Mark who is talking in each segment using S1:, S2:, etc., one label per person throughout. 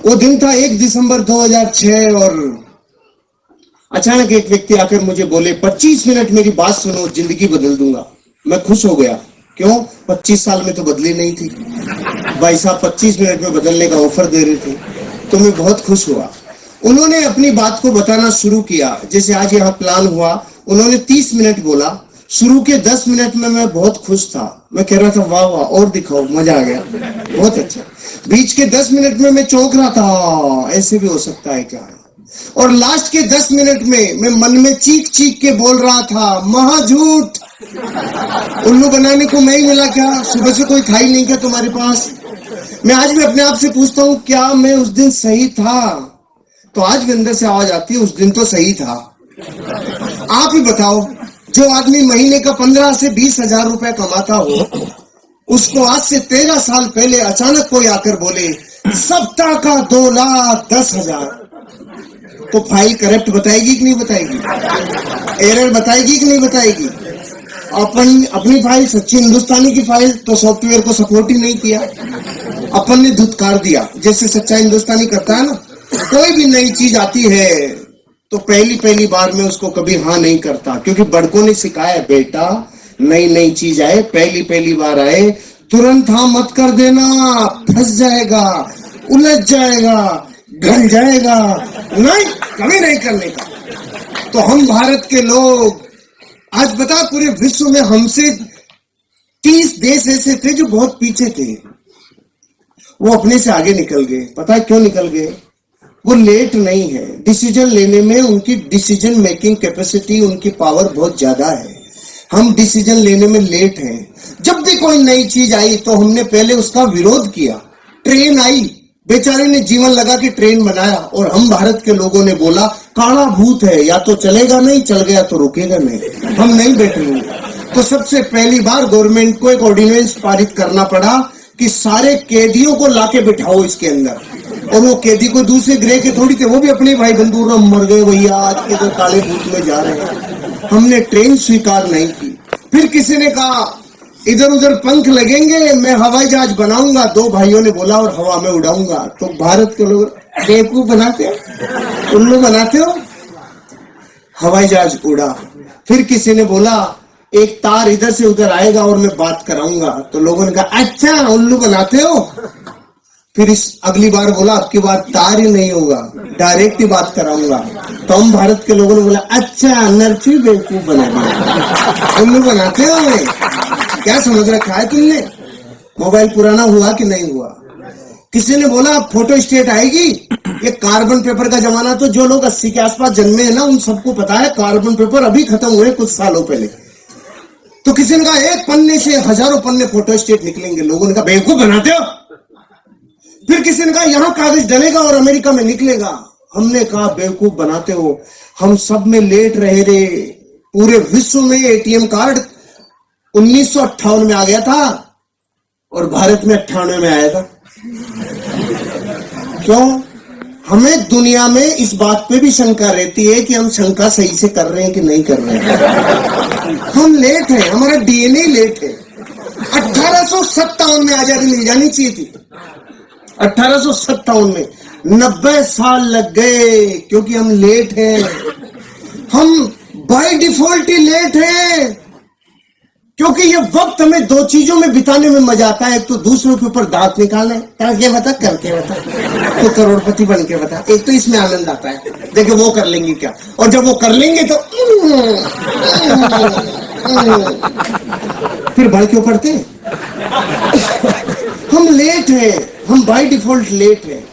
S1: वो दिन था 1 दिसंबर 2006 और अचानक एक व्यक्ति आकर मुझे बोले 25 मिनट मेरी बात सुनो, जिंदगी बदल दूंगा। मैं खुश हो गया। क्यों? 25 साल में तो बदली नहीं थी। भाई साहब 25 मिनट में बदलने का ऑफर दे रहे थे, तो मैं बहुत खुश हुआ। उन्होंने अपनी बात को बताना शुरू किया। जैसे आज यहाँ प्लान हुआ, उन्होंने 30 मिनट बोला। शुरू के 10 मिनट में मैं बहुत खुश था। मैं कह रहा था वाह वाह और दिखाओ, मजा आ गया, बहुत अच्छा। बीच के 10 मिनट में मैं चौंक रहा था, ऐसे भी हो सकता है क्या। और लास्ट के 10 मिनट में मैं मन में चीख चीख के बोल रहा था महा झूठ, उल्लू बनाने को मैं ही मिला क्या? सुबह से कोई था ही नहीं क्या तुम्हारे पास? मैं आज भी अपने आप से पूछता हूँ क्या मैं उस दिन सही था? तो आज भी अंदर से आवाज आती है उस दिन तो सही था। आप ही बताओ, जो आदमी महीने का 15 से 20 हजार रुपए कमाता हो, उसको आज से 13 साल पहले अचानक कोई आकर बोले सप्ताह का 2,10,000, तो फाइल करप्ट बताएगी कि नहीं बताएगी? एरर बताएगी कि नहीं बताएगी? अपनी फाइल सच्ची हिंदुस्तानी की फाइल तो सॉफ्टवेयर को सपोर्ट ही नहीं किया, अपन ने धुतकार दिया। जैसे सच्चा हिंदुस्तानी करता है ना, कोई भी नई चीज आती है तो पहली बार में उसको कभी हाँ नहीं करता, क्योंकि बड़कों ने सिखाया बेटा नई चीज आए, पहली बार आए तुरंत हाँ मत कर देना, फंस जाएगा, उलझ जाएगा, गल जाएगा, नहीं कभी नहीं करने का। तो हम भारत के लोग आज बता पूरे विश्व में हमसे 30 देश ऐसे थे जो बहुत पीछे थे, वो अपने से आगे निकल गए। पता है क्यों निकल गए? वो लेट नहीं है, डिसीजन लेने में उनकी डिसीजन मेकिंग कैपेसिटी, उनकी पावर बहुत ज्यादा है। हम डिसीजन लेने में लेट हैं। जब भी कोई नई चीज आई तो हमने पहले उसका विरोध किया। ट्रेन आई, बेचारे ने जीवन लगा के ट्रेन बनाया, और हम भारत के लोगों ने बोला काला भूत है, या तो चलेगा नहीं, चल गया तो रुकेगा नहीं, हम नहीं बैठेंगे। तो सबसे पहली बार गवर्नमेंट को एक ऑर्डिनेंस पारित करना पड़ा कि सारे कैदियों को लाके बिठाओ इसके अंदर। और वो कैदी को दूसरे ग्रह के थोड़ी थे, वो भी अपने भाई बंधु मर गए भैया, आज के तो काले भूत में जा रहे हैं। हमने ट्रेन स्वीकार नहीं की। फिर किसी ने कहा इधर उधर पंख लगेंगे, मैं हवाई जहाज बनाऊंगा। 2 भाइयों ने बोला और हवा में उड़ाऊंगा। तो भारत के लोग बेवकूफ बनाते हो, उल्लू बनाते हो, हवाई जहाज उड़ा। फिर किसी ने बोला एक तार इधर से उधर आएगा और मैं बात कराऊंगा। तो लोगों ने कहा अच्छा उल्लू बनाते हो। फिर इस अगली बार बोला अब की बार तार ही नहीं होगा, डायरेक्ट ही बात कराऊंगा। तो हम भारत के लोगों ने बोला अच्छा नरची बेवकूफ बना दिया, उल्लू बनाते हो। मैं क्या समझ रखा है तुमने? मोबाइल पुराना हुआ कि नहीं हुआ? किसी ने बोला फोटो स्टेट आएगी। ये कार्बन पेपर का जमाना, तो जो लोग 80 के आसपास जन्मे हैं ना, उन सबको पता है कार्बन पेपर अभी खत्म हुए कुछ सालों पहले। तो किसी ने कहा एक पन्ने से हजारों पन्ने फोटो स्टेट निकलेंगे। लोगों ने कहा बेवकूफ बनाते हो। फिर किसी ने कहा यहां कागज डलेगा और अमेरिका में निकलेगा। हमने कहा बेवकूफ बनाते हो। हम सब में लेट रहे रे। पूरे विश्व में एटीएम कार्ड 1958 में आ गया था और भारत में 98 में आया था। क्यों? हमें दुनिया में इस बात पे भी शंका रहती है कि हम शंका सही से कर रहे हैं कि नहीं कर रहे हैं। हम लेट हैं, हमारा डीएनए लेट है। 1857 में आजादी मिल जानी चाहिए थी। 1857 में 90 साल लग गए, क्योंकि हम लेट हैं। हम बाय डिफॉल्ट ही लेट हैं, क्योंकि ये वक्त हमें 2 चीजों में बिताने में मजा आता है। एक तो दूसरों के ऊपर दांत निकालना, करके बता तो करोड़पति बन के बता। एक तो इसमें आनंद आता है, देखो वो कर लेंगे क्या, और जब वो कर लेंगे तो फिर बढ़ क्यों पड़ते हैं? हम लेट हैं, हम बाय डिफॉल्ट लेट हैं।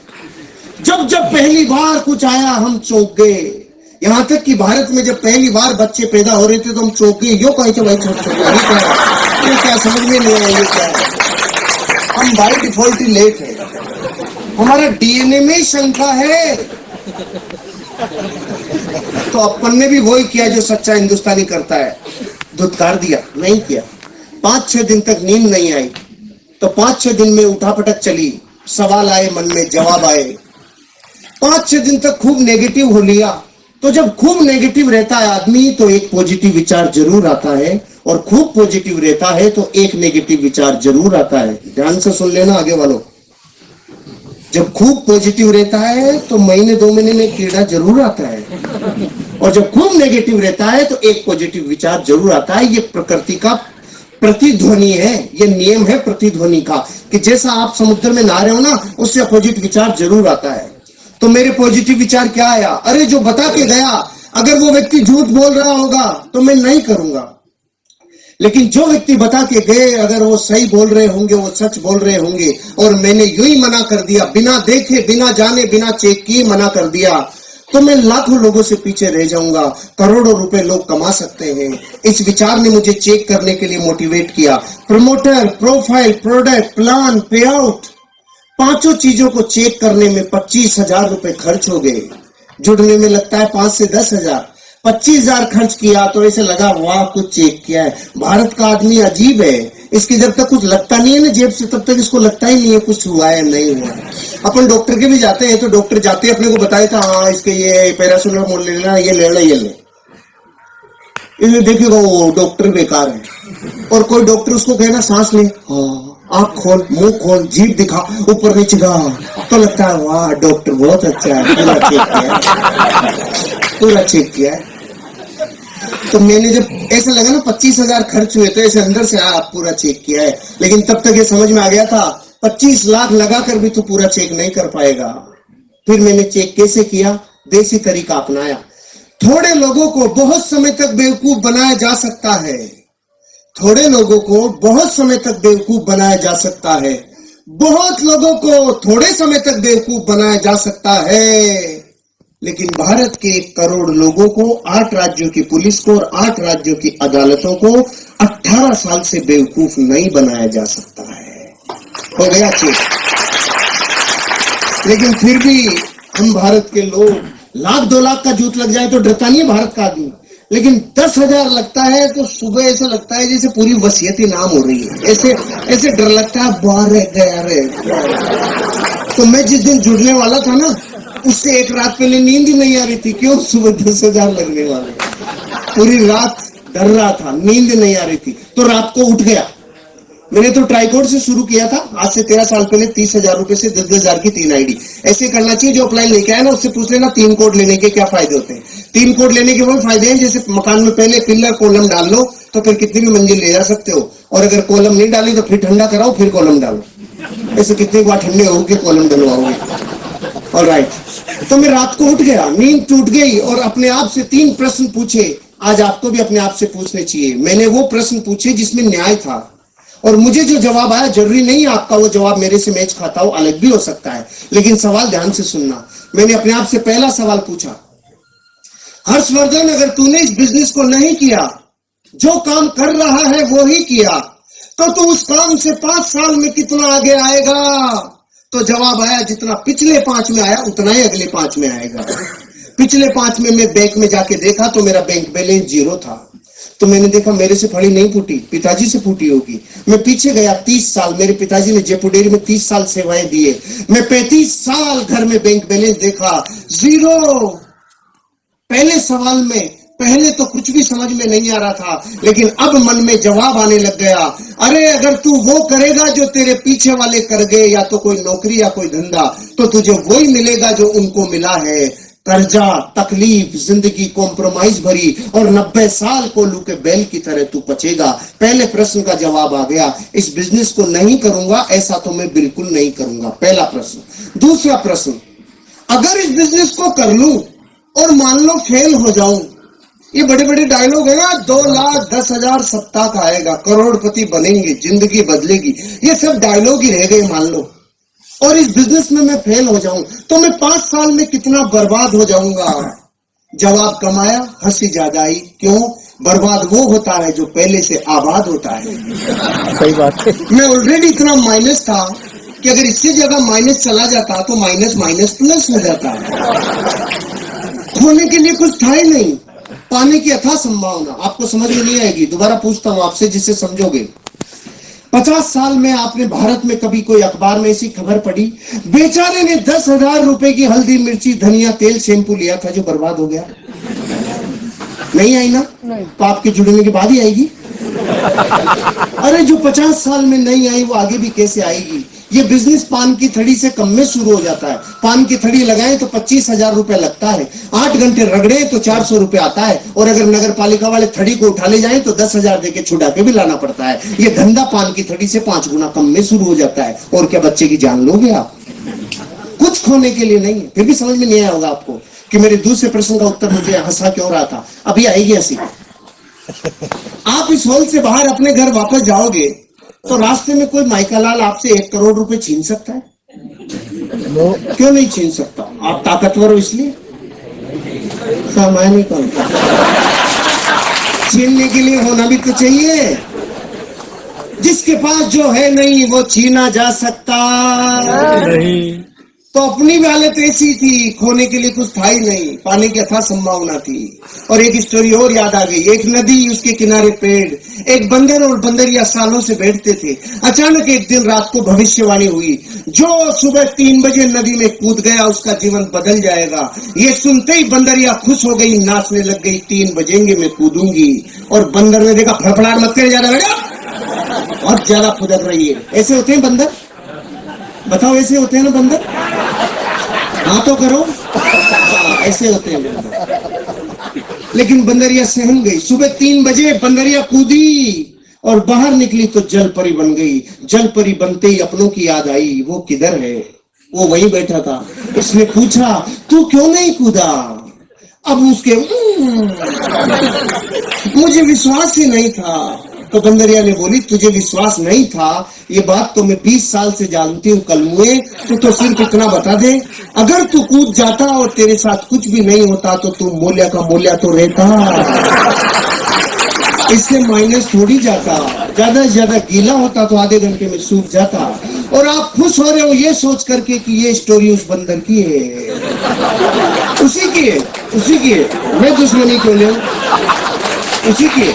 S1: जब पहली बार कुछ आया हम चौंक गए। यहां तक कि भारत में जब पहली बार बच्चे पैदा हो रहे थे तो हम चौंक गए। यो कहीं से भाई छोटे ये क्या समझ में नहीं आया, ये क्या है? हम बाय डिफॉल्ट ही लेट है, हमारा डीएनए में शंका है। तो अपन ने भी वही किया जो सच्चा हिंदुस्तानी करता है, धुतकार दिया, नहीं किया। 5-6 दिन तक नींद नहीं आई, तो 5-6 दिन में उठापटक चली, सवाल आए मन में, जवाब आए। 5-6 दिन तक खूब नेगेटिव हो लिया। तो जब खूब नेगेटिव रहता है आदमी तो एक पॉजिटिव विचार जरूर आता है, और खूब पॉजिटिव रहता है तो एक नेगेटिव विचार जरूर आता है। ध्यान से सुन लेना आगे वालों। जब खूब पॉजिटिव रहता है तो महीने 2 महीने में कीड़ा जरूर आता है, और जब खूब नेगेटिव रहता है तो एक पॉजिटिव विचार जरूर आता है। ये प्रकृति का प्रतिध्वनि है, ये नियम है प्रतिध्वनि का, कि जैसा आप समुद्र में नहा रहे हो ना, उससे अपोजिट विचार जरूर आता है। तो मेरे पॉजिटिव विचार क्या आया? अरे जो बता के गया, अगर वो व्यक्ति झूठ बोल रहा होगा तो मैं नहीं करूंगा, लेकिन जो व्यक्ति बता के गए अगर वो सही बोल रहे होंगे, वो सच बोल रहे होंगे, और मैंने यूं ही मना कर दिया, बिना देखे, बिना जाने, बिना चेक किए मना कर दिया, तो मैं लाखों लोगों से पीछे रह जाऊंगा। करोड़ों रुपए लोग कमा सकते हैं। इस विचार ने मुझे चेक करने के लिए मोटिवेट किया। प्रमोटर, प्रोफाइल, प्रोडक्ट, प्लान, पे आउट, 5 चीजों को चेक करने में 25,000 रुपए खर्च हो गए। जुड़ने में लगता है 5 से 10,000। 25,000 खर्च किया तो ऐसे लगा वाह कुछ चेक किया है। भारत का आदमी अजीब है, इसकी जब तक कुछ लगता नहीं है ना जेब से, तब तक इसको लगता ही नहीं है कुछ हुआ है नहीं हुआ है। अपन डॉक्टर के भी जाते हैं तो डॉक्टर जाते हैं अपने को बताए था, हाँ इसके ये पैरासिटामोल ले लेना, ये ले लेना, ये ले, इसे देखिएगा वो डॉक्टर बेकार है। और कोई डॉक्टर उसको कहना सांस ले, हाँ आंख खोल, मुंह खोल, जीभ दिखा, ऊपर नीचे गा, तो लगता है वाह डॉक्टर बहुत अच्छा है, पूरा चेक किया है, पूरा चेक किया है। तो मैंने जब ऐसा लगा ना 25,000 खर्च हुए, तो ऐसे अंदर से आप पूरा चेक किया है। लेकिन तब तक ये समझ में आ गया था 25 लाख लगाकर भी तू पूरा चेक नहीं कर पाएगा। फिर मैंने चेक कैसे किया? देसी तरीका अपनाया। थोड़े लोगों को बहुत समय तक बेवकूफ बनाया जा सकता है, थोड़े लोगों को बहुत समय तक बेवकूफ बनाया जा सकता है, बहुत लोगों को थोड़े समय तक बेवकूफ बनाया जा सकता है, लेकिन भारत के 1 करोड़ लोगों को, 8 राज्यों की पुलिस को और 8 राज्यों की अदालतों को 18 साल से बेवकूफ नहीं बनाया जा सकता है। हो गया चेक। लेकिन फिर भी हम भारत के लोग, लाख 2 लाख का जूत लग जाए तो डरता नहीं है भारत का आदमी, लेकिन 10,000 लगता है तो सुबह ऐसा लगता है जैसे पूरी वसीयत नाम हो रही है, ऐसे ऐसे डर लगता है बाहर रह गया रे। तो मैं जिस दिन जुड़ने वाला था ना, उससे 1 रात पहले नींद ही नहीं आ रही थी। क्यों? सुबह 10,000 लगने वाले, पूरी रात डर रहा था, नींद नहीं आ रही थी, तो रात को उठ गया। मैंने तो ट्राइकोड से शुरू किया था आज से 13 साल पहले, 30,000 रुपए से 10,000 की 3 आईडी। ऐसे करना चाहिए। जो अप्लाई लेके आए ना उससे पूछ लेना 3 कोड लेने के क्या फायदे होते हैं। 3 कोड लेने के वो फायदे हैं, जैसे मकान में पहले पिलर कॉलम डाल लो तो फिर कितनी भी मंजिल ले जा सकते हो, और अगर कॉलम नहीं डाली तो फिर ठंडा कराओ फिर कॉलम डालो, ऐसे कितनी बार ठंडे होके कॉलम डलवाओगे। ऑलराइट, तो मैं रात को उठ गया, नींद टूट गई और अपने आप से 3 प्रश्न पूछे। आज आपको भी अपने आप से पूछने चाहिए। मैंने वो प्रश्न पूछे जिसमें न्याय था, और मुझे जो जवाब आया, जरूरी नहीं आपका वो जवाब मेरे से मैच खाता हो, अलग भी हो सकता है, लेकिन सवाल ध्यान से सुनना। मैंने अपने आप से पहला सवाल पूछा, हर्षवर्धन अगर तूने इस बिजनेस को नहीं किया, जो काम कर रहा है वो ही किया, तो तू उस काम से 5 साल में कितना आगे आएगा? तो जवाब आया जितना पिछले 5 में आया उतना ही अगले 5 में आएगा। पिछले 5 में मैं बैंक में जाके देखा तो मेरा बैंक बैलेंस 0 था। तो मैंने देखा मेरे से फड़ी नहीं फूटी, पिताजी से फूटी होगी। मैं पीछे गया 30 साल, मेरे पिताजी ने जयपुर डेयरी में 30 साल सेवाएं दिए। मैं 35 साल घर में बैंक बैलेंस देखा 0। पहले सवाल में पहले तो कुछ भी समझ में नहीं आ रहा था, लेकिन अब मन में जवाब आने लग गया। अरे अगर तू वो करेगा जो तेरे पीछे वाले कर गए, या तो कोई नौकरी या कोई धंधा, तो तुझे वही मिलेगा जो उनको मिला है, कर्जा, तकलीफ, जिंदगी कॉम्प्रोमाइज भरी, और 90 साल कोल्लू के बैल की तरह तू बचेगा। पहले प्रश्न का जवाब आ गया, इस बिजनेस को नहीं करूंगा, ऐसा तो मैं बिल्कुल नहीं करूंगा, पहला प्रश्न। दूसरा प्रश्न, अगर इस बिजनेस को कर लूं और मान लो फेल हो जाऊं, ये बड़े बड़े डायलॉग है ना, 2,10,000 सप्ताह का आएगा, करोड़पति बनेंगे, जिंदगी बदलेगी, ये सब डायलॉग ही रह गए मान लो, और इस बिजनेस में मैं फेल हो जाऊं तो मैं 5 साल में कितना बर्बाद हो जाऊंगा? जवाब कमाया, हंसी ज्यादा आई। क्यों? बर्बाद वो होता है जो पहले से आबाद होता है।
S2: सही बात है।
S1: मैं ऑलरेडी इतना माइनस था कि अगर इससे जगह माइनस चला जाता तो माइनस माइनस प्लस हो जाता है। खोने के लिए कुछ था ही नहीं, पाने की अथाह संभावना। आपको समझ में नहीं आएगी, दोबारा पूछता हूं आपसे जिससे समझोगे। 50 साल में आपने भारत में कभी कोई अखबार में ऐसी खबर पढ़ी, बेचारे ने 10,000 रुपए की हल्दी, मिर्ची, धनिया, तेल, शैम्पू लिया था जो बर्बाद हो गया? नहीं आई ना? तो आपके जुड़ने के बाद ही आएगी। अरे जो 50 साल में नहीं आई वो आगे भी कैसे आएगी? ये बिजनेस पान की थड़ी से कम में शुरू हो जाता है। पान की थड़ी लगाएं तो 25,000 रुपए लगता है, 8 घंटे रगड़े तो 400 रुपए आता है, और अगर नगर पालिका वाले थड़ी को उठा ले जाएं तो 10,000 देके छुड़ा के भी लाना पड़ता है। ये धंधा पान की थड़ी से 5 गुना कम में शुरू हो जाता है। और क्या बच्चे की जान लोगे आप? कुछ खोने के लिए नहीं है। फिर भी समझ में नहीं आया होगा आपको कि मेरे दूसरे प्रश्न का उत्तर मुझे हंसा क्यों रहा था। अभी आएगी हंसी। आप इस हॉल से बाहर अपने घर वापस जाओगे तो रास्ते में कोई माइकालाल आपसे 1 करोड़ रुपए छीन सकता है? क्यों नहीं छीन सकता? आप ताकतवर हो इसलिए? मैं नहीं कहूँ, छीनने के लिए होना भी तो चाहिए। जिसके पास जो है नहीं वो छीना जा सकता
S2: नहीं।
S1: तो अपनी भी हालत ऐसी थी, खोने के लिए कुछ था ही नहीं, पाने की अथाह संभावना थी। और एक स्टोरी और याद आ गई। एक नदी, उसके किनारे पेड़, एक बंदर और बंदरिया सालों से बैठते थे। अचानक एक दिन रात को भविष्यवाणी हुई, जो सुबह 3 बजे नदी में कूद गया उसका जीवन बदल जाएगा। ये सुनते ही बंदरिया खुश हो गई, नाचने लग गई, 3 बजेंगे मैं कूदूंगी। और बंदर ने देखा, फड़फड़ाहट मत करे ज्यादा बेटा, बहुत ज्यादा फुदक रही है। ऐसे होते हैं बंदर? बताओ, ऐसे होते हैं ना बंदर? हाँ तो करो। ऐसे होते हैं बंदर। लेकिन बंदरिया सहम गई। सुबह 3 बजे बंदरिया कूदी और बाहर निकली तो जल परी बन गई। जल परी बनते ही अपनों की याद आई, वो किधर है? वो वहीं बैठा था। इसने पूछा, तू क्यों नहीं कूदा? अब उसके मुझे विश्वास ही नहीं था। तो बंदरिया ने बोली, तुझे विश्वास नहीं था, ये बात तो मैं 20 साल से जानती हूँ कलमुए। तो सिर्फ इतना बता दे, अगर तू कूद जाता और तेरे साथ कुछ भी नहीं होता तो तू मूल्य का मूल्य तो रहता, इससे माइनस थोड़ी जाता। ज्यादा से ज्यादा गीला होता तो आधे घंटे में सूख जाता। और आप खुश हो रहे हो ये सोच करके कि ये स्टोरी उस बंदर की है, उसी की है, उसी की है। मैं दुश्मनी क्यों ले, उसी की है।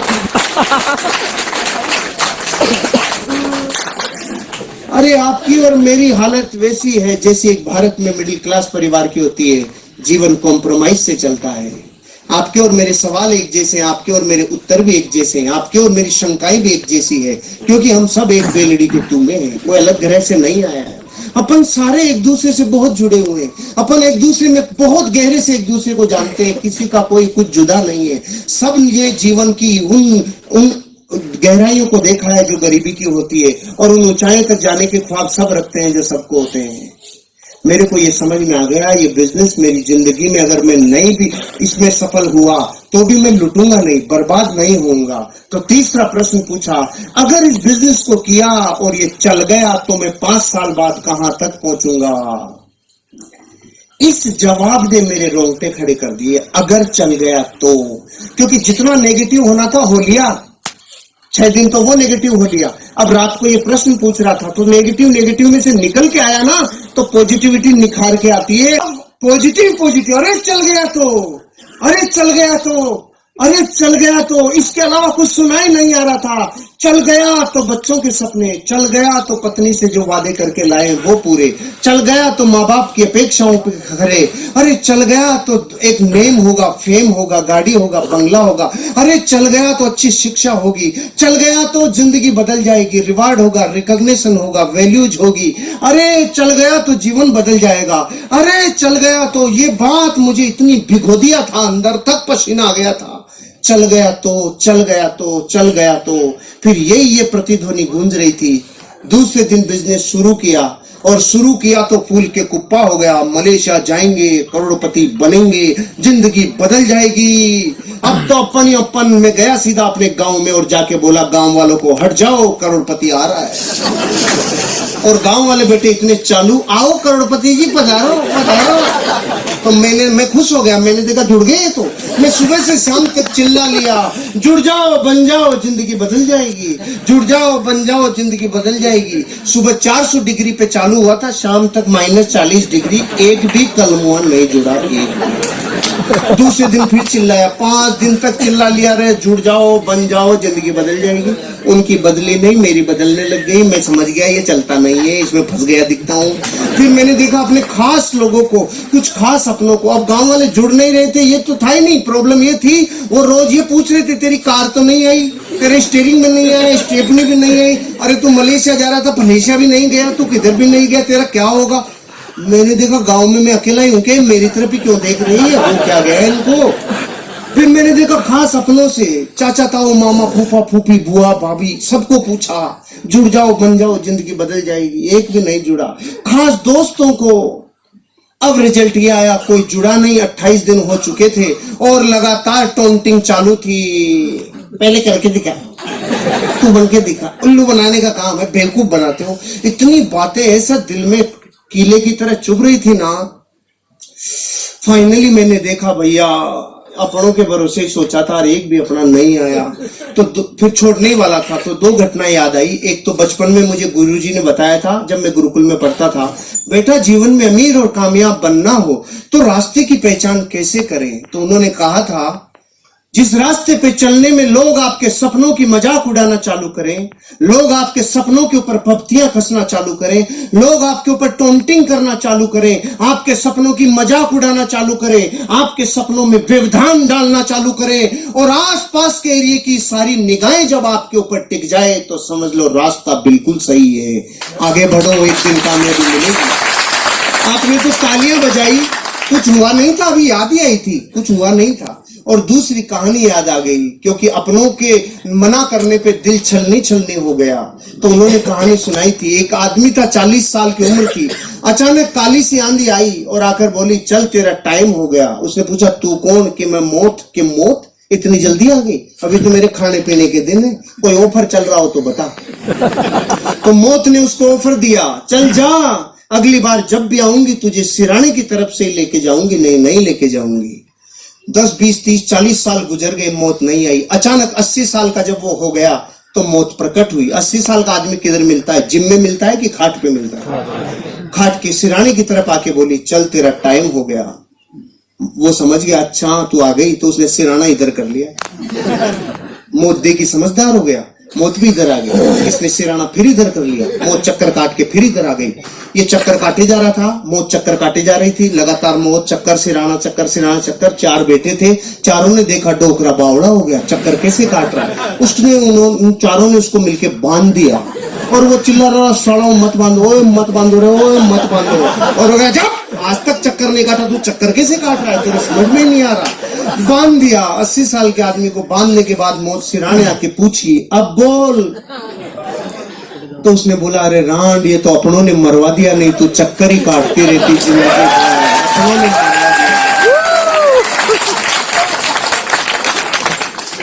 S1: अरे आपकी और मेरी हालत वैसी है जैसे एक भारत में मिडिल क्लास परिवार की होती है। जीवन कॉम्प्रोमाइज से चलता है। आपके और मेरे सवाल एक जैसे हैं, आपके और मेरे उत्तर भी एक जैसे हैं, आपके और मेरी शंकाएं भी एक जैसी है, क्योंकि हम सब एक बेलड़ी के टुकड़े हैं। कोई अलग ग्रह से नहीं आया है। अपन सारे एक दूसरे से बहुत जुड़े हुए हैं। अपन एक दूसरे में बहुत गहरे से एक दूसरे को जानते हैं। किसी का कोई कुछ जुदा नहीं है। सब ये जीवन की उन गहराइयों को देखा है जो गरीबी की होती है, और उन ऊंचाइयों तक जाने के ख्वाब सब रखते हैं जो सबको होते हैं। मेरे को ये समझ में आ गया, ये बिजनेस मेरी जिंदगी में अगर मैं नहीं भी इसमें सफल हुआ तो भी मैं लुटूंगा नहीं, बर्बाद नहीं होऊंगा। तो तीसरा प्रश्न पूछा, अगर इस बिजनेस को किया और ये चल गया तो मैं 5 साल बाद कहां तक पहुंचूंगा? इस जवाब ने मेरे रोंगटे खड़े कर दिए। अगर चल गया तो, क्योंकि जितना नेगेटिव होना था हो लिया। 6 दिन तो वो नेगेटिव हो लिया। अब रात को ये प्रश्न पूछ रहा था तो नेगेटिव में से निकल के आया ना, तो पॉजिटिविटी निखार के आती है। पॉजिटिव। अरे चल गया तो, अरे चल गया तो, अरे चल गया तो, इसके अलावा कुछ सुनाई नहीं आ रहा था। चल गया तो बच्चों के सपने, चल गया तो पत्नी से जो वादे करके लाए वो पूरे, चल गया तो माँ बाप की अपेक्षाओं पे खरे, अरे चल गया तो एक नेम होगा, फेम होगा, गाड़ी होगा, बंगला होगा, अरे चल गया तो अच्छी शिक्षा होगी, चल गया तो जिंदगी बदल जाएगी, रिवार्ड होगा, रिकॉग्निशन होगा, वैल्यूज होगी, अरे चल गया तो जीवन बदल जाएगा, अरे चल गया तो ये बात मुझे इतनी भिगो दिया था, अंदर तक पसीना आ गया था। चल गया तो, चल गया तो, चल गया तो, फिर ये प्रतिध्वनि गूंज रही थी। दूसरे दिन बिजनेस शुरू किया, और शुरू किया तो फूल के कुप्पा हो गया। मलेशिया जाएंगे, करोड़पति बनेंगे, जिंदगी बदल जाएगी। अब तो अपन में गया सीधा अपने गांव में और जाके बोला गांव वालों को, हट जाओ करोड़पति आ रहा है। और गांव वाले बेटे इतने चालू, आओ करोड़पति जी पधारो पधारो। तो मैं खुश हो गया। मैंने देखा जुड़ गए। तो मैं सुबह से शाम तक चिल्ला लिया, जुड़ जाओ बन जाओ जिंदगी बदल जाएगी, जुड़ जाओ बन जाओ जिंदगी बदल जाएगी। सुबह 400 डिग्री पे चालू हुआ था, शाम तक -40 डिग्री, एक भी कलमुआ नहीं जुड़ा। दूसरे दिन फिर चिल्लाया, 5 दिन तक चिल्ला लिया रहे, जुड़ जाओ बन जाओ जिंदगी बदल जाएगी। उनकी बदली नहीं, मेरी बदलने लग गई। मैं समझ गया ये चलता नहीं है, इसमें फंस गया दिखता हूँ। फिर मैंने देखा अपने खास लोगों को, कुछ खास अपनों को। अब गांव वाले जुड़ नहीं रहे थे, ये तो था ही नहीं। प्रॉब्लम ये थी वो रोज ये पूछ रहे थे, तेरी कार तो नहीं आई, तेरे स्टीयरिंग में नहीं है, स्टेपनी भी नहीं है। अरे तू मलेशिया जा रहा था, मलेशिया भी नहीं गया, तू किधर भी नहीं गया, तेरा क्या होगा? मैंने देखा गांव में मैं अकेला ही हूं कि मेरी तरफ ही क्यों देख रही है, वो क्या गया इनको। फिर मैंने देखा खास अपनों से, चाचा ताऊ मामा फूफा फूफी बुआ भाभी सबको पूछा, जुड़ जाओ बन जाओ जिंदगी बदल जाएगी, एक भी नहीं जुड़ा। खास दोस्तों को, अब रिजल्ट ये आया कोई जुड़ा नहीं। 28 दिन हो चुके थे और लगातार टॉन्टिंग चालू थी। पहले करके दिखा, तू बन के दिखा, उल्लू बनाने का काम है, बेवकूफ बनाते हो। इतनी बातें ऐसा दिल में कीले की तरह चुभ रही थी ना। फाइनली मैंने देखा भैया अपनों के भरोसे ही सोचा था और एक भी अपना नहीं आया, तो फिर छोड़ने वाला था। तो दो घटनाएं याद आई। एक तो बचपन में मुझे गुरुजी ने बताया था जब मैं गुरुकुल में पढ़ता था, बेटा जीवन में अमीर और कामयाब बनना हो तो रास्ते की पहचान कैसे करें। तो उन्होंने कहा था जिस रास्ते पे चलने में लोग आपके सपनों की मजाक उड़ाना चालू करें, लोग आपके सपनों के ऊपर पपतियां कसना चालू करें, लोग आपके ऊपर टोंटिंग करना चालू करें, आपके सपनों की मजाक उड़ाना चालू करें, आपके सपनों में व्यवधान डालना चालू करें और आसपास के एरिया की सारी निगाहें जब आपके ऊपर टिक जाए तो समझ लो रास्ता बिल्कुल सही है, आगे बढ़ो, एक दिन कामयाबी मिलेगी। आपने तो तालियां बजाई, कुछ हुआ नहीं था, अभी याद ही आई थी, कुछ हुआ नहीं था। और दूसरी कहानी याद आ गई क्योंकि अपनों के मना करने पे दिल छलनी छलनी हो गया। तो उन्होंने कहानी सुनाई थी। एक आदमी था 40 साल की उम्र की, अचानक काली सी आंधी आई और आकर बोली चल तेरा टाइम हो गया। उसने पूछा तू कौन? कि मैं मौत। कि मौत इतनी जल्दी आ गई? अभी तो मेरे खाने पीने के दिन है, कोई ऑफर चल रहा हो तो बता। तो मौत ने उसको ऑफर दिया, चल जा, अगली बार जब भी आऊंगी तुझे सिराने की तरफ से लेके जाऊंगी, नहीं लेके जाऊंगी। 10, 20, 30, 40 साल गुजर गए, मौत नहीं आई। अचानक 80 साल का जब वो हो गया तो मौत प्रकट हुई। 80 साल का आदमी किधर मिलता है? जिम में मिलता है कि खाट पे मिलता है? खाट के सिराने की तरफ आके बोली चल तेरा टाइम हो गया। वो समझ गया अच्छा तू आ गई, तो उसने सिराना इधर कर लिया। मौत देखी समझदार हो गया, मौत भी इधर आ गई, इसने सिराना फिर इधर कर लिया। मौत चक्कर काट के फिर इधर आ गई। ये चक्कर काटे जा रहा था, मौत चक्कर काटे जा रही थी, लगातार मौत चक्कर सिराना चक्कर सिराना चक्कर। 4 बेटे थे, चारों ने देखा डोकरा बावड़ा हो गया, चक्कर कैसे काट रहा है। उसने उन चारों ने उसको मिलके बांध दिया और वो चिल्ला रहा सालों मत बांधो, ओए मत बांधो रे, ओए मत बांधो। और हो गया जब आज तक चक्कर नहीं काटा, तू चक्कर कैसे काट रहा है, तेरे समझ में नहीं आ रहा। बांध दिया। 80 साल के आदमी को बांधने के बाद मौत सिराने आके पूछी अब बोल। तो उसने बोला अरे रांड ये तो अपनों ने मरवा दिया, नहीं तू चक्कर ही काटती रहती थी। अपनों ने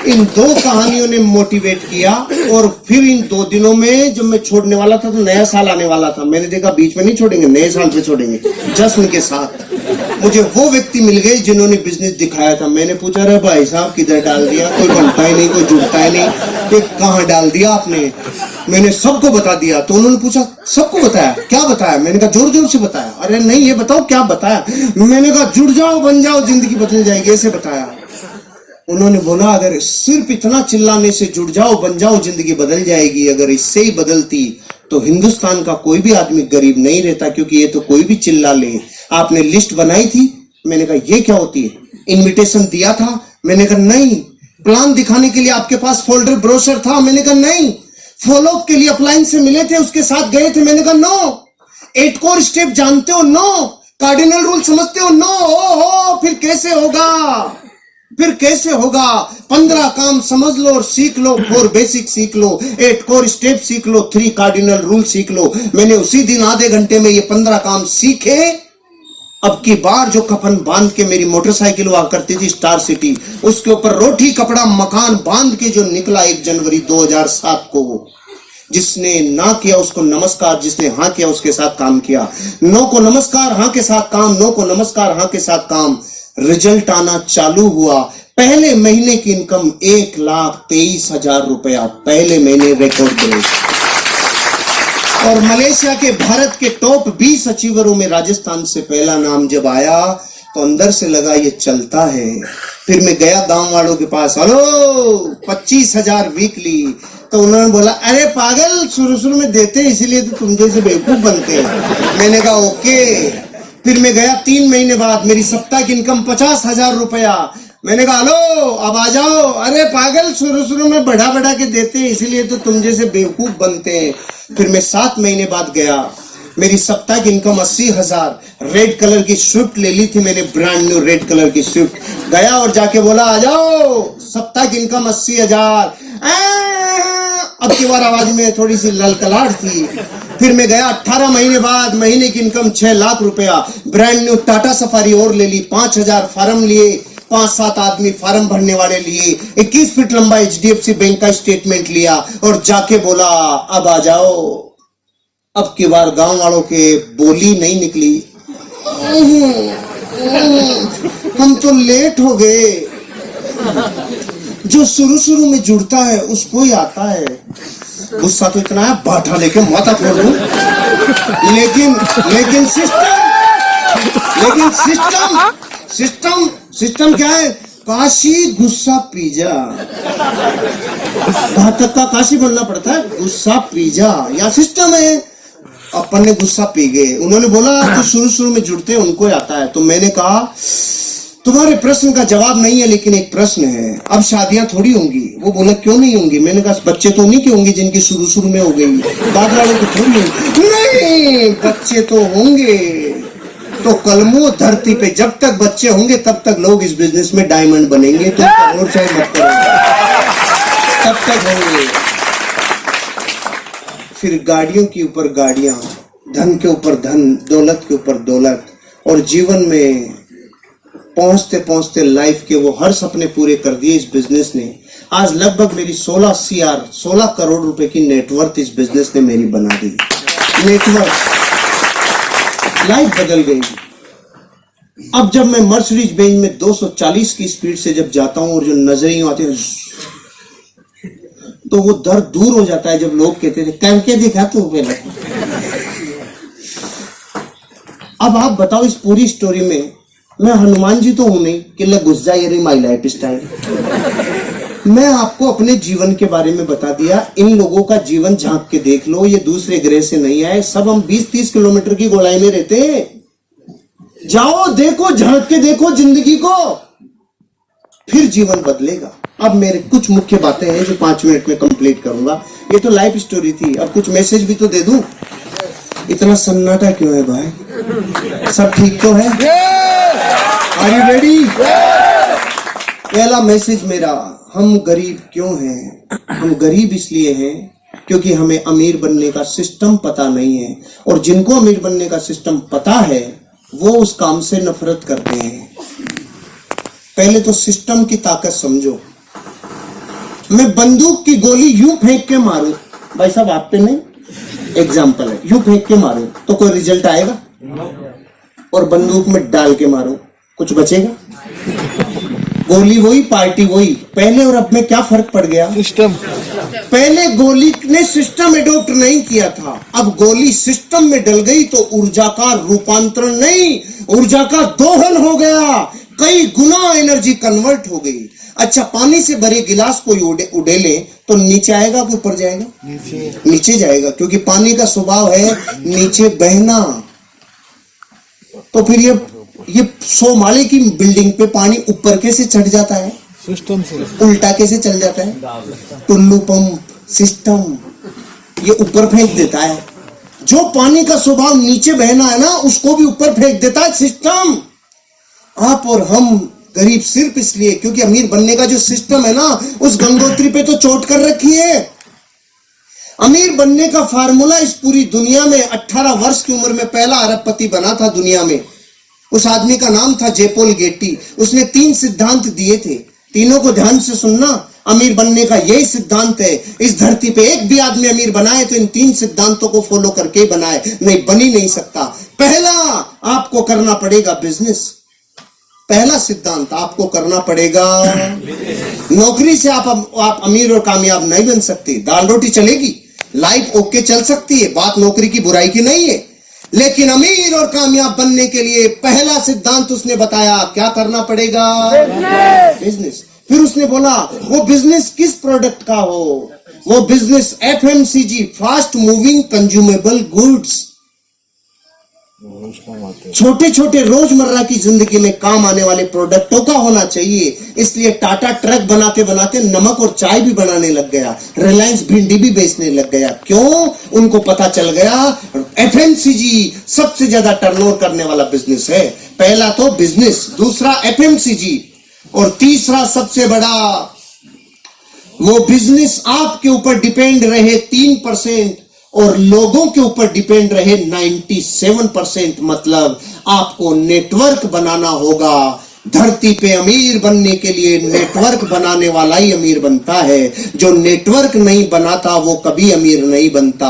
S1: इन 2 कहानियों ने मोटिवेट किया। और फिर इन 2 दिनों में जब मैं छोड़ने वाला था तो नया साल आने वाला था, मैंने देखा बीच में नहीं छोड़ेंगे, नए साल पे छोड़ेंगे जश्न के साथ। मुझे वो व्यक्ति मिल गए जिन्होंने बिजनेस दिखाया था। मैंने पूछा रे भाई साहब किधर डाल दिया, कोई बनता ही नहीं, कोई जुड़ता ही नहीं, ये कहाँ डाल दिया आपने? मैंने सबको बता दिया। तो उन्होंने पूछा सबको बताया? क्या बताया? मैंने कहा जोर जोर से बताया। अरे नहीं ये बताओ क्या बताया? मैंने कहा जुड़ जाओ बन जाओ जिंदगी बदल जाएगी, ऐसे बताया। उन्होंने बोला अगर सिर्फ इतना चिल्लाने से जुड़ जाओ बन जाओ जिंदगी बदल जाएगी, अगर इससे ही बदलती तो हिंदुस्तान का कोई भी आदमी गरीब नहीं रहता, क्योंकि ये तो कोई भी चिल्ला ले। आपने लिस्ट बनाई थी? मैंने कहा ये क्या होती है? इनविटेशन दिया था? मैंने कहा नहीं। प्लान दिखाने के लिए आपके पास फोल्डर ब्रोशर था? मैंने कहा नहीं। फॉलोअप के लिए अपलाइन से मिले थे उसके साथ गए थे? मैंने कहा नो। 8 कोर स्टेप जानते हो? नो। कार्डिनल रूल समझते हो? नो। हो फिर कैसे होगा? फिर कैसे होगा? 15 काम समझ लो और सीख लो। 4 बेसिक सीख लो, 8 कोर स्टेप सीख लो, 3 कार्डिनल रूल सीख लो। मैंने उसी दिन आधे घंटे में ये 15 काम सीखे। अब की बार जो कफन बांध के मेरी मोटरसाइकिल हुआ करती थी स्टार सिटी, उसके ऊपर रोटी कपड़ा मकान बांध के जो निकला 1 जनवरी 2007 को, जिसने ना किया उसको नमस्कार, जिसने हाँ किया उसके साथ काम किया। नो को नमस्कार, हाँ के साथ काम, नो को नमस्कार, हाँ के साथ काम। रिजल्ट आना चालू हुआ। पहले महीने की इनकम 1,23,000 रुपया, पहले महीने रिकॉर्ड ब्रेक। और मलेशिया के भारत के टॉप 20 अचीवरों में राजस्थान से पहला नाम जब आया तो अंदर से लगा ये चलता है। फिर मैं गया गांव वालों के पास, हेलो 25,000 वीकली। तो उन्होंने बोला अरे पागल शुरू में देते इसीलिए तो तुम जैसे बेवकूफ बनते हैं। मैंने कहा ओके। फिर मैं गया 3 महीने बाद, मेरी सप्ताह की इनकम 50,000 रुपया। मैंने कहा हेलो अब आ जाओ। अरे पागल, शुरू शुरू में बढ़ा बढ़ा के देते हैं, इसलिए तो तुम जैसे बेवकूफ बनते हैं। फिर मैं 7 महीने बाद गया, मेरी साप्ताहिक इनकम 80,000। रेड कलर की स्विफ्ट ले ली थी मैंने, ब्रांड न्यू रेड कलर की स्विफ्ट। गया और जाके बोला आ जाओ, साप्ताहिक इनकम 80,000। अब की बार आवाज में थोड़ी सी ललकलाहट थी। फिर मैं गया 18 महीने बाद, महीने की इनकम 6 लाख रुपया। ब्रांड न्यू टाटा सफारी और ले ली, 5,000 फार्म लिए, 5-7 आदमी फार्म भरने वाले लिए, 21 फीट लंबा HDFC बैंक का स्टेटमेंट लिया और जाके बोला अब आ जाओ। अब की बार गांव वालों के बोली नहीं निकली, हम तो लेट हो गए। जो शुरू शुरू में जुड़ता है उसको ही आता है। गुस्सा तो इतना है बाठा लेके माथा फोड़ दूं, लेकिन सिस्टम क्या है? काशी गुस्सा पीजा। घातक का काशी बोलना पड़ता है, गुस्सा पीजा या सिस्टम है। अपन ने गुस्सा पी गए। उन्होंने बोला जो शुरू शुरू में जुड़ते हैं उनको आता है। तो मैंने कहा तुम्हारे प्रश्न का जवाब नहीं है, लेकिन एक प्रश्न है, अब शादियां थोड़ी होंगी। वो बोला क्यों नहीं होंगी? मैंने कहा बच्चे तो नहीं के होंगे जिनकी शुरू शुरू में हो गई, बाद वालों की थोड़ी होंगी। नहीं, बच्चे तो होंगे। तो कलमो धरती पे जब तक बच्चे होंगे तब तक लोग इस बिजनेस में डायमंड बनेंगे। तो करोड़ चाहे मत करो, तब तक होंगे। फिर गाड़ियों के ऊपर गाड़ियां, धन के ऊपर धन, दौलत के ऊपर दौलत, और जीवन में पहुंचते पहुंचते लाइफ के वो हर सपने पूरे कर दिए इस बिजनेस ने। आज लगभग मेरी 16 करोड़ रुपए की नेटवर्थ इस बिजनेस ने मेरी बना दी। नेटवर्थ, लाइफ बदल गई। अब जब मैं मर्सिडीज बेंज में 240 की स्पीड से जब जाता हूं और जो नजरें आती हैं, तो वो दर्द दूर हो जाता है। जब लोग कहते थे करके दिखा तू पहले। अब आप बताओ इस पूरी स्टोरी में मैं हनुमान जी तो हूं नहीं कि ले घुस जाए ये माई लाइफ स्टाइल। मैं आपको अपने जीवन के बारे में बता दिया। इन लोगों का जीवन झांक के देख लो, ये दूसरे ग्रह से नहीं आए। सब हम 20-30 किलोमीटर की गोलाई में रहते हैं। जाओ देखो, झांक के देखो जिंदगी को, फिर जीवन बदलेगा। अब मेरे कुछ मुख्य बातें हैं जो 5 मिनट में कंप्लीट करूंगा। ये तो लाइफ स्टोरी थी, अब कुछ मैसेज भी तो दे दूं। इतना सन्नाटा क्यों है भाई? सब ठीक तो है? Are you ready? पहला मैसेज मेरा, हम गरीब क्यों हैं? हम गरीब इसलिए हैं क्योंकि हमें अमीर बनने का सिस्टम पता नहीं है, और जिनको अमीर बनने का सिस्टम पता है वो उस काम से नफरत करते हैं। पहले तो सिस्टम की ताकत समझो। मैं बंदूक की गोली यूं फेंक के मारूं, भाई साहब आप पे नहीं, एग्जाम्पल है, यूं फेंक के मारूं तो कोई रिजल्ट आएगा? और बंदूक में डाल के मारूं कुछ बचेगा? गोली वही, पार्टी वही। पहले और अब में क्या फर्क पड़ गया? सिस्टम। पहले गोली ने सिस्टम एडॉप्ट नहीं किया था, अब गोली सिस्टम में डल गई तो ऊर्जा का रूपांतरण नहीं, ऊर्जा का दोहन हो गया। कई गुना एनर्जी कन्वर्ट हो गई। अच्छा, पानी से भरे गिलास कोई उड़ेले तो नीचे आएगा कि ऊपर जाएगा? नीचे जाएगा, क्योंकि पानी का स्वभाव है नीचे बहना। तो फिर ये 100 माले की बिल्डिंग पे पानी ऊपर कैसे चढ़ जाता है? सिस्टम से। उल्टा कैसे चल जाता है? टुल्लू पंप सिस्टम, ये ऊपर फेंक देता है। जो पानी का स्वभाव नीचे बहना है ना, उसको भी ऊपर फेंक देता है सिस्टम। आप और हम गरीब सिर्फ इसलिए क्योंकि अमीर बनने का जो सिस्टम है ना, उस गंगोत्री पे तो चोट कर रखी है। अमीर बनने का फार्मूला इस पूरी दुनिया में 18 वर्ष की उम्र में पहला अरबपति बना था दुनिया में। उस आदमी का नाम था जेपोल गेटी। उसने 3 सिद्धांत दिए थे, तीनों को ध्यान से सुनना। अमीर बनने का यही सिद्धांत है। इस धरती पे एक भी आदमी अमीर बनाए तो इन 3 सिद्धांतों को फॉलो करके ही बनाए, नहीं बन ही नहीं सकता। पहला, आपको करना पड़ेगा बिजनेस। पहला सिद्धांत, आपको करना पड़ेगा। नौकरी से आप अमीर और कामयाब नहीं बन सकते। दाल रोटी चलेगी, लाइफ ओके चल सकती है, बात नौकरी की बुराई की नहीं है, लेकिन अमीर और कामयाब बनने के लिए पहला सिद्धांत उसने बताया, क्या करना पड़ेगा? बिजनेस। फिर उसने बोला वो बिजनेस किस प्रोडक्ट का हो? वो business FMCG, fast moving consumable goods. छोटे छोटे रोजमर्रा की जिंदगी में काम आने वाले प्रोडक्टों का होना चाहिए। इसलिए टाटा ट्रक बनाते बनाते नमक और चाय भी बनाने लग गया, रिलायंस भिंडी भी बेचने लग गया। क्यों? उनको पता चल गया एफएमसीजी सबसे ज्यादा टर्नओवर करने वाला बिजनेस है। पहला तो बिजनेस, दूसरा एफएमसीजी, और तीसरा सबसे बड़ा वो बिजनेस आपके ऊपर डिपेंड रहे 3% और लोगों के ऊपर डिपेंड रहे 97%। मतलब आपको नेटवर्क बनाना होगा। धरती पे अमीर बनने के लिए नेटवर्क बनाने वाला ही अमीर बनता है। जो नेटवर्क नहीं बनाता वो कभी अमीर नहीं बनता।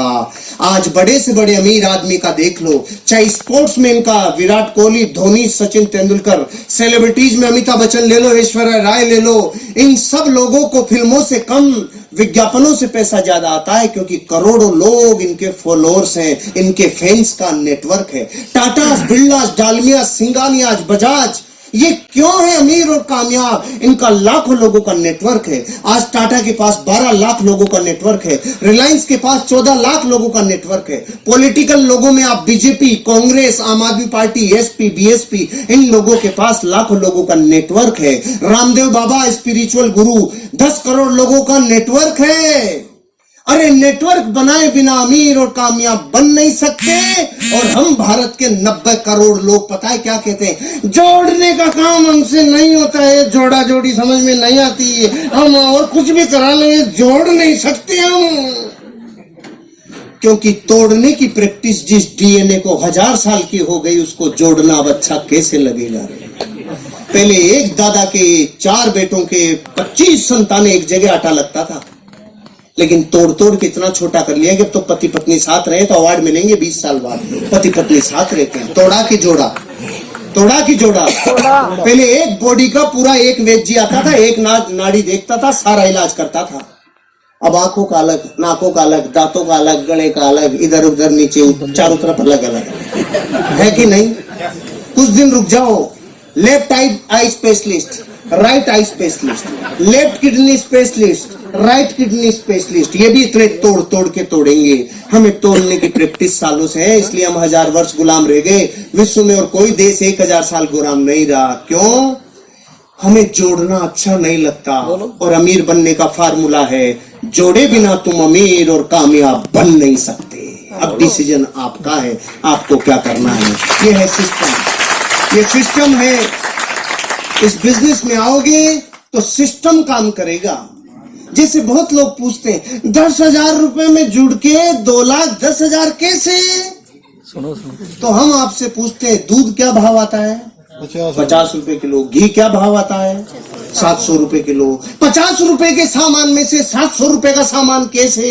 S1: आज बड़े से बड़े अमीर आदमी का देख लो, चाहे स्पोर्ट्समैन का विराट कोहली, धोनी, सचिन तेंदुलकर, सेलिब्रिटीज में अमिताभ बच्चन ले लो, ऐश्वर्या राय ले लो, इन सब लोगों को फिल्मों से कम विज्ञापनों से पैसा ज्यादा आता है, क्योंकि करोड़ों लोग इनके फॉलोअर्स हैं, इनके फैंस का नेटवर्क है। टाटा, बिरला, डालमिया, सिंगानिया, बजाज, ये क्यों है अमीर और कामयाब? इनका लाखों लोगों का नेटवर्क है। आज टाटा के पास 12 लाख लोगों का नेटवर्क है, रिलायंस के पास 14 लाख लोगों का नेटवर्क है। पॉलिटिकल लोगों में आप बीजेपी, कांग्रेस, आम आदमी पार्टी, एसपी, बीएसपी, इन लोगों के पास लाखों लोगों का नेटवर्क है। रामदेव बाबा स्पिरिचुअल गुरु, 10 करोड़ लोगों का नेटवर्क है। अरे नेटवर्क बनाए बिना अमीर और कामयाब बन नहीं सकते। और हम भारत के 90 करोड़ लोग पता है क्या कहते हैं? जोड़ने का काम हमसे नहीं होता है, जोड़ा जोड़ी समझ में नहीं आती है, हम और कुछ भी करा लेंगे, जोड़ नहीं सकते हम। क्योंकि तोड़ने की प्रैक्टिस जिस डीएनए को 1000 साल की हो गई, उसको जोड़ना अब अच्छा कैसे लगेगा? पहले एक दादा के 4 बेटों के 25 संतानें एक जगह आटा लगता था, लेकिन तोड़ तोड़ के इतना छोटा कर लिया कि अब तो पति पत्नी साथ रहे तो अवार्ड मिलेंगे 20 साल बाद। पति पत्नी साथ रहते हैं। तोड़ा की जोड़ा, तोड़ा की जोड़ा। पहले एक बॉडी का पूरा एक वेद जी आता था, एक नाड़ी देखता था, सारा इलाज करता था। अब आंखों का अलग, नाकों का अलग, दांतों का अलग, गले का अलग, इधर उधर नीचे चारों तरफ अलग अलग है कि नहीं? कुछ दिन रुक जाओ। Left eye specialist, right eye specialist, left kidney specialist, right kidney specialist, ये भी इतने तोड़ तोड़ के तोड़ेंगे। हमें तोड़ने की प्रैक्टिस सालों से है, इसलिए हम 1000 वर्ष गुलाम रह गए। विश्व में और कोई देश 1000 साल गुलाम नहीं रहा। क्यों? हमें जोड़ना अच्छा नहीं लगता। और अमीर बनने का फार्मूला है, जोड़े बिना तुम अमीर और कामयाब बन नहीं सकते। अब डिसीजन आपका है, आपको क्या करना है। ये है सिस्टम, ये सिस्टम है। इस बिजनेस में आओगे तो सिस्टम काम करेगा। जैसे बहुत लोग पूछते हैं 10,000 रुपए में जुड़ के 2,10,000 कैसे?
S2: सुनो।
S1: तो हम आपसे पूछते हैं दूध क्या भाव आता है? 50 रुपए किलो। घी क्या भाव आता है? 700 रुपए किलो। 50 रुपए के सामान में से 700 रुपए का सामान कैसे?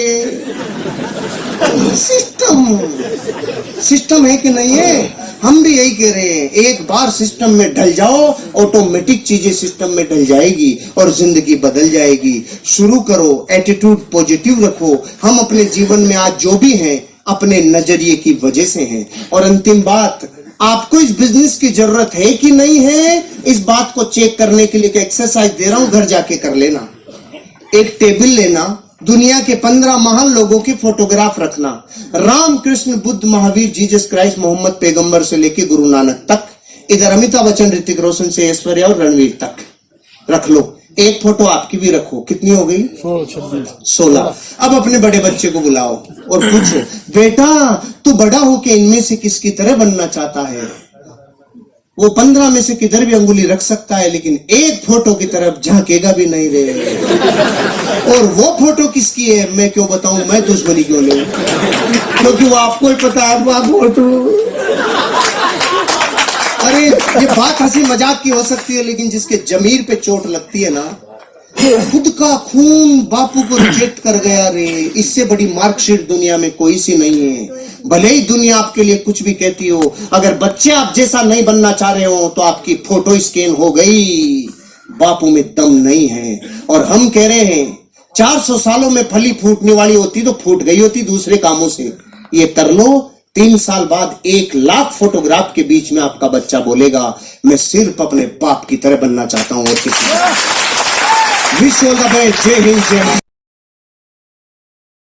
S1: सिस्टम है कि नहीं है? हम भी यही कह रहे हैं, एक बार सिस्टम में ढल जाओ, ऑटोमेटिक चीजें सिस्टम में ढल जाएगी और जिंदगी बदल जाएगी। शुरू करो, एटीट्यूड पॉजिटिव रखो। हम अपने जीवन में आज जो भी हैं अपने नजरिए की वजह से हैं। और अंतिम बात, आपको इस बिजनेस की जरूरत है कि नहीं है, इस बात को चेक करने के लिए एक एक्सरसाइज दे रहा हूं, घर जाके कर लेना। एक टेबल लेना, दुनिया के 15 महान लोगों की फोटोग्राफ रखना, राम, कृष्ण, बुद्ध, महावीर, जीसस क्राइस्ट, मोहम्मद पैगंबर से लेके गुरु नानक तक, इधर अमिताभ बच्चन, ऋतिक रोशन से ऐश्वर्या और रणवीर तक रख लो। एक फोटो आपकी भी रखो। कितनी हो गई? 16। अब अपने बड़े बच्चे को बुलाओ और पूछो, बेटा तू बड़ा होके इनमें से किसकी तरह बनना चाहता है? वो 15 में से किधर भी अंगुली रख सकता है, लेकिन एक फोटो की तरफ झांकेगा भी नहीं रे। और वो फोटो किसकी है मैं क्यों बताऊं, मैं दुश्मनी क्यों लूं? क्योंकि वो आपको ही पता है वो फोटो। अरे ये बात हंसी मजाक की हो सकती है, लेकिन जिसके जमीर पे चोट लगती है ना, खुद का खून बापू को रिजेक्ट कर गया रे, इससे बड़ी मार्कशीट दुनिया में कोई सी नहीं है। भले ही दुनिया आपके लिए कुछ भी कहती हो, अगर बच्चे आप जैसा नहीं बनना चाह रहे हो तो आपकी फोटो स्कैन हो गई। बापू में दम नहीं है। और हम कह रहे हैं 400 सालों में फली फूटने वाली होती तो फूट गई होती दूसरे कामों से। ये कर लो, 3 साल बाद 1 लाख फोटोग्राफ के बीच में आपका बच्चा बोलेगा मैं सिर्फ अपने बाप की तरह बनना चाहता हूं और किसी। Wish all the best. जय हिंद, जय